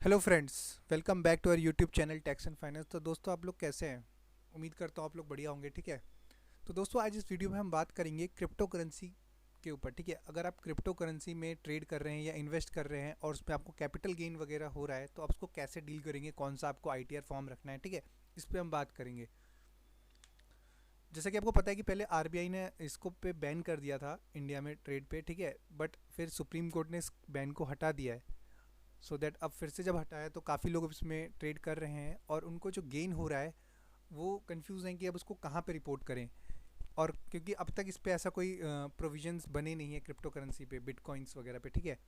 Hello friends, welcome back to our YouTube channel tax and finance. तो दोस्तों, आप लोग कैसे हैं? उम्मीद करता हूँ आप लोग बढ़िया होंगे। ठीक है, तो दोस्तों आज इस वीडियो में हम बात करेंगे क्रिप्टो करेंसी के ऊपर। ठीक है, अगर आप क्रिप्टो करेंसी में ट्रेड कर रहे हैं या इन्वेस्ट कर रहे हैं और उसमें आपको कैपिटल गेन वगैरह हो रहा है, तो आप उसको कैसे डील करेंगे, कौन सा आपको आईटीआर फॉर्म रखना है। ठीक है, इस पर हम बात करेंगे। जैसा कि आपको पता है कि पहले आरबीआई ने इसको पे बैन कर दिया था इंडिया में ट्रेड पे। ठीक है, बट फिर सुप्रीम कोर्ट ने इस बैन को हटा दिया है। सो दैट अब फिर से जब हटाया तो काफ़ी लोग इसमें ट्रेड कर रहे हैं और उनको जो गेन हो रहा है वो कंफ्यूज हैं कि अब उसको कहाँ पे रिपोर्ट करें। और क्योंकि अब तक इस पे ऐसा कोई प्रोविजंस बने नहीं है क्रिप्टो करेंसी पे, बिटकॉइंस वगैरह पे। ठीक है,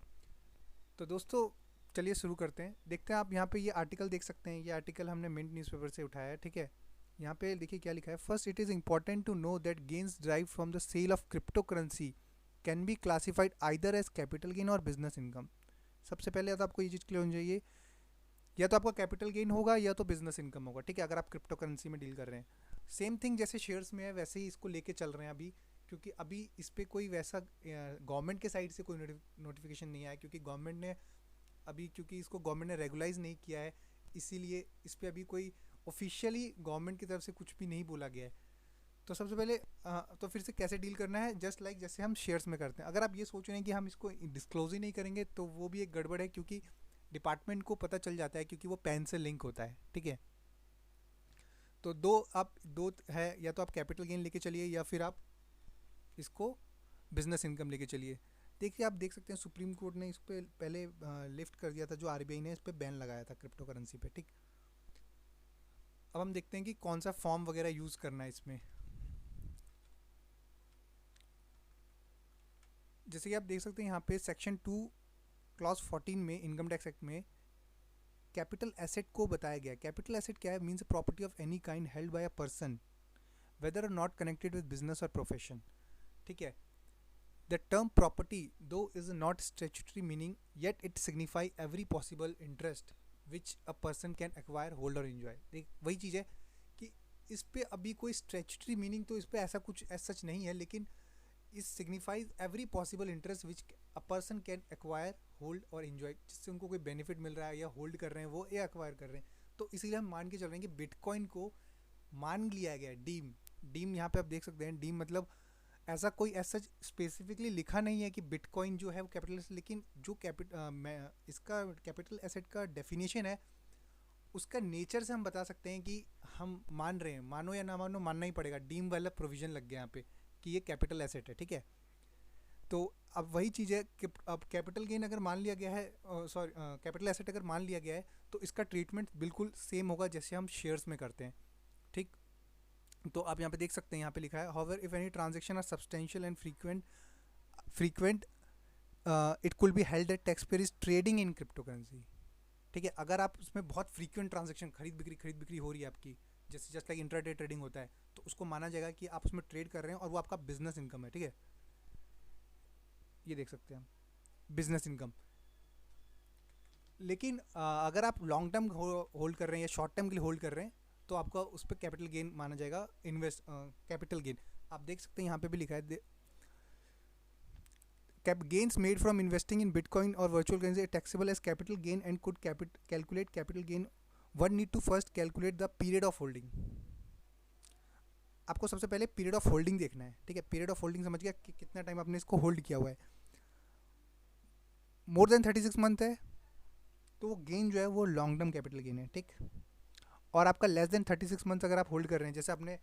तो दोस्तों चलिए शुरू करते हैं। देखते हैं, आप यहाँ पे ये आर्टिकल देख सकते हैं। ये आर्टिकल हमने मिंट न्यूज़पेपर से उठाया है। ठीक है, यहाँ पे देखिए क्या लिखा है। First, it is important to know that gains derived from the sale of crypto currency can be classified either as capital gain और बिजनेस इनकम। सबसे पहले तो आपको ये चीज़ क्लियर होनी चाहिए, या तो आपका कैपिटल गेन होगा या तो बिजनेस इनकम होगा। ठीक है, अगर आप क्रिप्टो करेंसी में डील कर रहे हैं। सेम थिंग जैसे शेयर्स में है वैसे ही इसको लेके चल रहे हैं अभी। क्योंकि अभी इस पर कोई वैसा गवर्नमेंट के साइड से कोई नोटिफिकेशन नहीं आया, क्योंकि गवर्नमेंट ने अभी, क्योंकि इसको गवर्नमेंट ने रेगुलाइज नहीं किया है, इसीलिए इस पर अभी कोई ऑफिशियली गवर्नमेंट की तरफ से कुछ भी नहीं बोला गया है। तो सबसे पहले तो फिर से कैसे डील करना है, जस्ट लाइक जैसे हम शेयर्स में करते हैं। अगर आप ये सोच रहे हैं कि हम इसको डिस्क्लोज ही नहीं करेंगे, तो वो भी एक गड़बड़ है, क्योंकि डिपार्टमेंट को पता चल जाता है, क्योंकि वो पैन से लिंक होता है। ठीक है, तो दो है, या तो आप कैपिटल गेन लेके चलिए या फिर आप इसको बिजनेस इनकम लेके चलिए। देखिए, आप देख सकते हैं सुप्रीम कोर्ट ने इस पर पहले लिफ्ट कर दिया था, जो आरबीआई ने इस पर बैन लगाया था क्रिप्टो करेंसी पे। ठीक, अब हम देखते हैं कि कौन सा फॉर्म वगैरह यूज़ करना है इसमें। जैसे कि आप देख सकते हैं यहाँ पे सेक्शन 2 क्लॉज 14 में इनकम टैक्स एक्ट में कैपिटल एसेट को बताया गया। कैपिटल एसेट क्या है? Means property of any kind held by a person whether और नॉट कनेक्टेड विद बिजनेस और प्रोफेशन। ठीक है, द टर्म प्रॉपर्टी दो is not statutory meaning, yet it signify every possible interest which a person can acquire, hold और enjoy. देख, वही चीज़ है कि इस पे अभी कोई स्टेचुटरी मीनिंग तो इस पे ऐसा कुछ एज सच नहीं है, लेकिन इस signifies every possible interest which a person can acquire, hold और इन्जॉय। जिससे उनको कोई बेनिफिट मिल रहा है या होल्ड कर रहे हैं वो, या एक्वायर कर रहे हैं। तो इसीलिए हम मान के चल रहे हैं कि बिटकॉइन को मान लिया गया है डीम। डीम यहाँ पे आप देख सकते हैं, डीम मतलब ऐसा कोई ऐसा स्पेसिफिकली लिखा नहीं है कि बिटकॉइन जो है वो कैपिटल, लेकिन जो इसका कैपिटल एसेट का डेफिनेशन है, उसका नेचर से हम बता सकते हैं कि हम मान रहे हैं। मानो या ना मानो, मानना ही पड़ेगा। डीम वाला प्रोविजन लग गया यहाँ पे कि ये कैपिटल एसेट है। ठीक है, तो अब वही चीज़ है कि अब कैपिटल गेन अगर मान लिया गया है, सॉरी कैपिटल एसेट अगर मान लिया गया है, तो इसका ट्रीटमेंट बिल्कुल सेम होगा जैसे हम शेयर्स में करते हैं। ठीक, तो आप यहाँ पे देख सकते हैं, यहाँ पे लिखा है however if any transaction are substantial and frequent it could be held at tax payer is trading in crypto currency. ठीक है, अगर आप उसमें बहुत फ्रीक्वेंट ट्रांजेक्शन, खरीद बिक्री हो रही है आपकी, जैसे जस्ट लाइक इंट्राडे ट्रेडिंग होता है, तो उसको माना जाएगा कि आप उसमें ट्रेड कर रहे हैं और वो आपका बिजनेस इनकम है। ठीक है, ये देख सकते हैं हम बिजनेस इनकम। लेकिन अगर आप लॉन्ग टर्म होल्ड कर रहे हैं या शॉर्ट टर्म के लिए होल्ड कर रहे हैं, तो आपका उस पर कैपिटल गेन माना जाएगा। इन्वेस्ट कैपिटल गेन आप देख सकते हैं, यहाँ पे भी लिखा है gains made from investing in Bitcoin or virtual currency are taxable as capital gain and could calculate capital gain. One need to first calculate the period of holding. आपको सबसे पहले पीरियड ऑफ होल्डिंग देखना है। ठीक है, period of holding समझ गया कि कितना टाइम आपने इसको होल्ड किया हुआ है। मोर देन 36 मंथ है तो वो गेन जो है वो लॉन्ग टर्म कैपिटल गेन है। ठीक, और आपका लेस देन 36 मंथ अगर आप होल्ड कर रहे हैं, जैसे आपने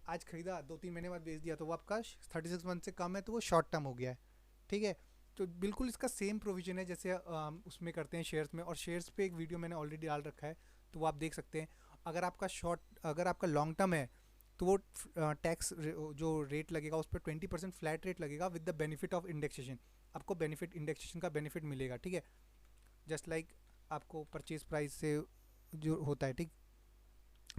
आज खरीदा 2-3 महीने बाद बेच दिया, तो वो आपका 36 मंथ से कम है, तो वो शॉर्ट टर्म हो गया है। ठीक है, तो बिल्कुल इसका सेम प्रोविजन है जैसे उसमें करते हैं शेयर्स में। और शेयर्स पे एक वीडियो मैंने ऑलरेडी डाल रखा है, तो वो आप देख सकते हैं। अगर आपका लॉन्ग टर्म है, तो वो टैक्स जो रेट लगेगा उस पर 20% फ्लैट रेट लगेगा with the benefit of indexation. आपको बेनिफिट, इंडेक्सेशन का बेनिफिट मिलेगा। ठीक है, जस्ट लाइक आपको परचेज प्राइस से जो होता है। ठीक,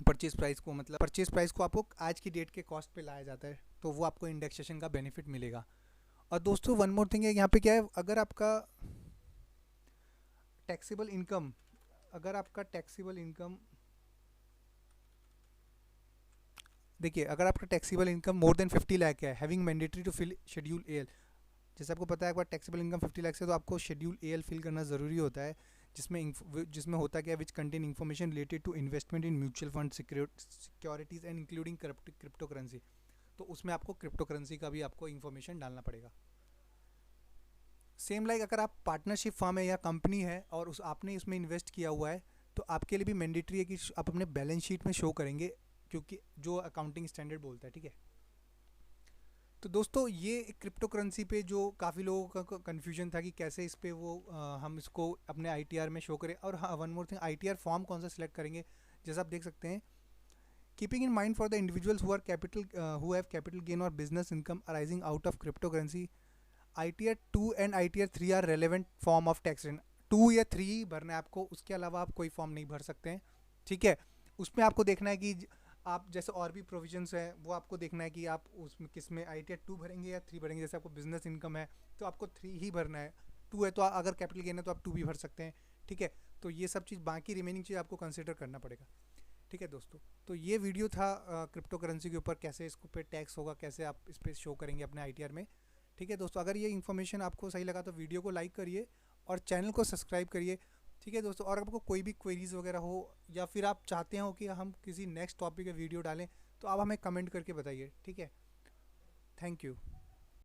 परचेज प्राइस को आपको आज की डेट के कॉस्ट पे लाया जाता है, तो वो आपको इंडेक्सेशन का बेनिफिट मिलेगा। और दोस्तों वन मोर थिंग है, यहाँ पे क्या है, अगर आपका टैक्सेबल इनकम, अगर आपका टैक्सेबल इनकम देखिए, अगर आपका taxable income more than 50 lakh है, having mandatory to fill schedule L. जैसे आपको पता है, एक बार टैक्सेबल इनकम 50 लाख से, तो आपको शेड्यूल एल फिल करना ज़रूरी होता है, जिसमें होता क्या है, which contain information related to investment in mutual fund, securities and including crypto currency. तो उसमें आपको क्रिप्टो करेंसी का भी आपको इन्फॉर्मेशन डालना पड़ेगा। सेम लाइक अगर आप पार्टनरशिप फर्म है या कंपनी है और आपने इसमें इन्वेस्ट किया हुआ है, तो आपके लिए भी मैंडेटरी है कि आप अपने बैलेंस शीट में शो करेंगे, क्योंकि जो अकाउंटिंग स्टैंडर्ड बोलता है, ठीक है। तो दोस्तों ये क्रिप्टो करेंसी पे जो काफ़ी लोगों का कन्फ्यूजन था कि कैसे इस पे वो हम इसको अपने आईटीआर में शो करें। और हाँ, one more thing, ITR form कौन सा सिलेक्ट करेंगे, जैसा आप देख सकते हैं, keeping in mind for the individuals who have capital gain और business income arising out of crypto currency, ITR 2 and ITR 3 are relevant form of tax return. 2 या 3 ही भरना है आपको, उसके अलावा आप कोई फॉर्म नहीं भर सकते हैं, ठीक है। उसमें आपको देखना है कि आप जैसे और भी प्रोविजंस है वो आपको देखना है कि आप उसमें किस में ITR 2 भरेंगे या 3 भरेंगे। जैसे आपको बिजनेस इनकम है तो आपको 3 ही भरना है, 2 है तो अगर कैपिटल गेन है तो आप 2 भी भर सकते हैं, ठीक है। तो ये सब चीज़, बाकी रिमेनिंग चीज़ आपको कंसिडर करना पड़ेगा, ठीक है दोस्तों। तो ये वीडियो था क्रिप्टो करेंसी के ऊपर, कैसे इसको पे टैक्स होगा, कैसे आप इस पर शो करेंगे अपने ITR में, ठीक है दोस्तों। अगर ये इन्फॉर्मेशन आपको सही लगा तो वीडियो को लाइक करिए और चैनल को सब्सक्राइब करिए, ठीक है दोस्तों। और आपको कोई भी क्वेरीज़ वगैरह हो या फिर आप चाहते हो कि हम किसी नेक्स्ट टॉपिक पे वीडियो डालें, तो आप हमें कमेंट करके बताइए, ठीक है। Thank you.